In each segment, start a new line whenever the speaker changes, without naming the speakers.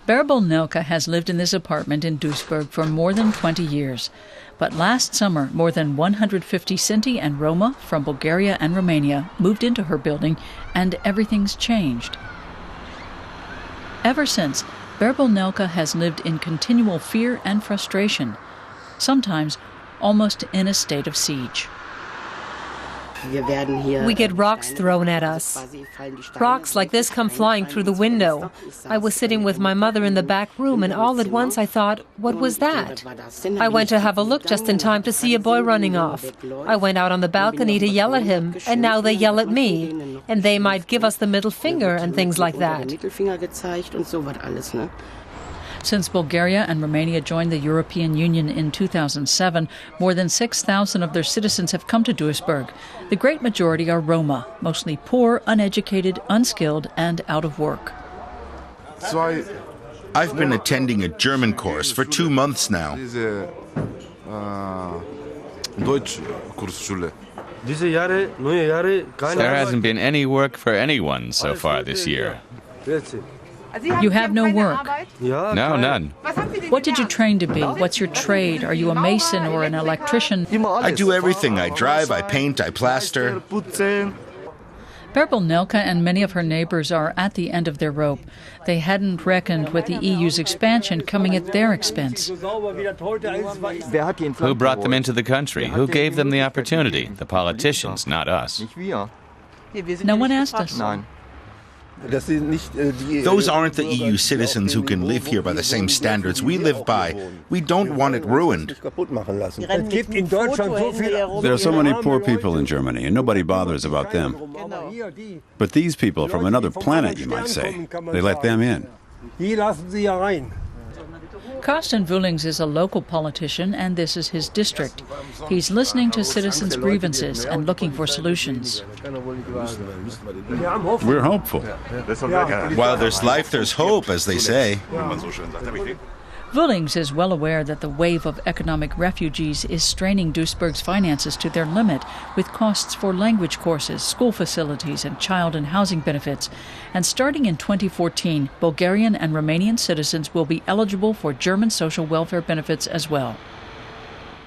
Bärbel Nelke has lived in this apartment in Duisburg for more than 20 years. But last summer, more than 150 Sinti and Roma from Bulgaria and Romania moved into her building, and everything's changed. Ever since, Bärbel Nelke has lived in continual fear and frustration, sometimes almost in a state of siege.
We get rocks thrown at us. Rocks like this come flying through the window. I was sitting with my mother in the back room, and all at once I thought, what was that? I went to have a look just in time to see a boy running off. I went out on the balcony to yell at him, and now they yell at me. And they might give us the middle finger and things like that.
Since Bulgaria and Romania joined the European Union in 2007, more than 6,000 of their citizens have come to Duisburg. The great majority are Roma, mostly poor, uneducated, unskilled, and out of work.
I've been attending a German course for 2 months now.
There hasn't been any work for anyone so far this year.
You have no work?
No, none.
What did you train to be? What's your trade? Are you a mason or an electrician?
I do everything. I drive, I paint, I plaster.
Bärbel Nelke and many of her neighbors are at the end of their rope. They hadn't reckoned with the EU's expansion coming at their expense.
Who brought them into the country? Who gave them the opportunity? The politicians, not us.
No one asked us.
Those aren't the EU citizens who can live here by the same standards we live by. We don't want it ruined.
There are so many poor people in Germany, and nobody bothers about them. But these people from another planet, you might say, they let them in.
Carsten Vullings is a local politician, and this is his district. He's listening to citizens' grievances and looking for solutions.
We're hopeful.
While there's life, there's hope, as they say.
Vullings is well aware that the wave of economic refugees is straining Duisburg's finances to their limit, with costs for language courses, school facilities, and child and housing benefits. And starting in 2014, Bulgarian and Romanian citizens will be eligible for German social welfare benefits as well.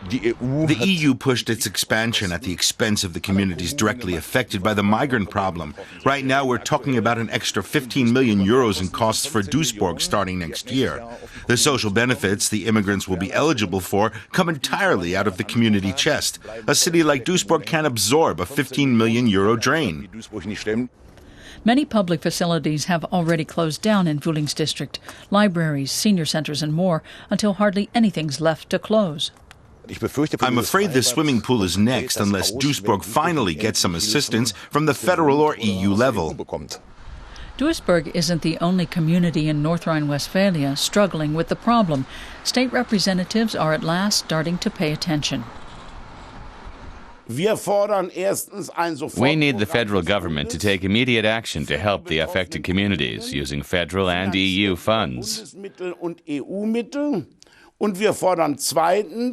The EU pushed its expansion at the expense of the communities directly affected by the migrant problem. Right now, we're talking about an extra 15 million euros in costs for Duisburg starting next year. The social benefits the immigrants will be eligible for come entirely out of the community chest. A city like Duisburg can't absorb a 15 million euro drain.
Many public facilities have already closed down in Vullings district, libraries, senior centers, and more, until hardly anything's left to close.
I'm afraid the swimming pool is next unless Duisburg finally gets some assistance from the federal or EU level.
Duisburg isn't the only community in North Rhine-Westphalia struggling with the problem. State representatives are at last starting to pay attention.
We need the federal government to take immediate action to help the affected communities using federal and EU funds.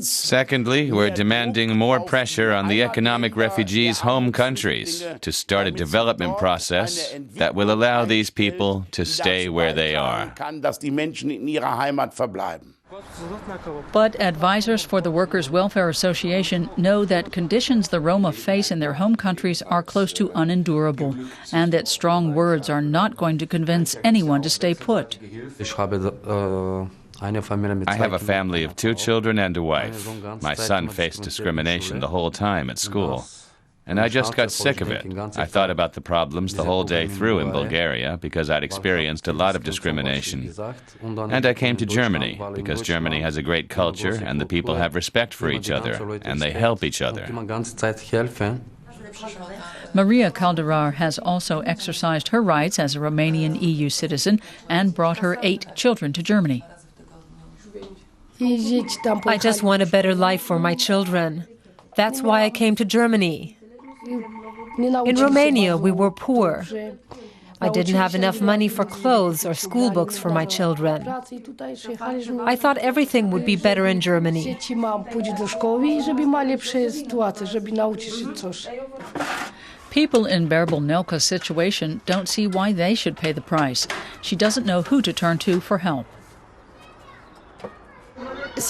Secondly, we're demanding more pressure on the economic refugees' home countries to start a development process that will allow these people to stay where they are.
But advisors for the Workers' Welfare Association know that conditions the Roma face in their home countries are close to unendurable, and that strong words are not going to convince anyone to stay put.
I have a family of 2 children and a wife. My son faced discrimination the whole time at school. And I just got sick of it. I thought about the problems the whole day through in Bulgaria because I'd experienced a lot of discrimination. And I came to Germany because Germany has a great culture and the people have respect for each other and they help each other.
Maria Calderar has also exercised her rights as a Romanian EU citizen and brought her 8 children to Germany.
I just want a better life for my children. That's why I came to Germany. In Romania, we were poor. I didn't have enough money for clothes or school books for my children. I thought everything would be better in
People in Bärbel Nelka's situation don't see why they should pay the price. She doesn't know who to turn to for help.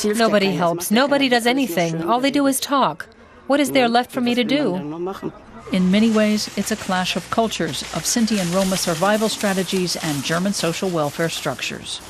Nobody helps. Nobody does anything. All they do is talk. What is there left for me to do?
In many ways, it's a clash of cultures, of Sinti and Roma survival strategies and German social welfare structures.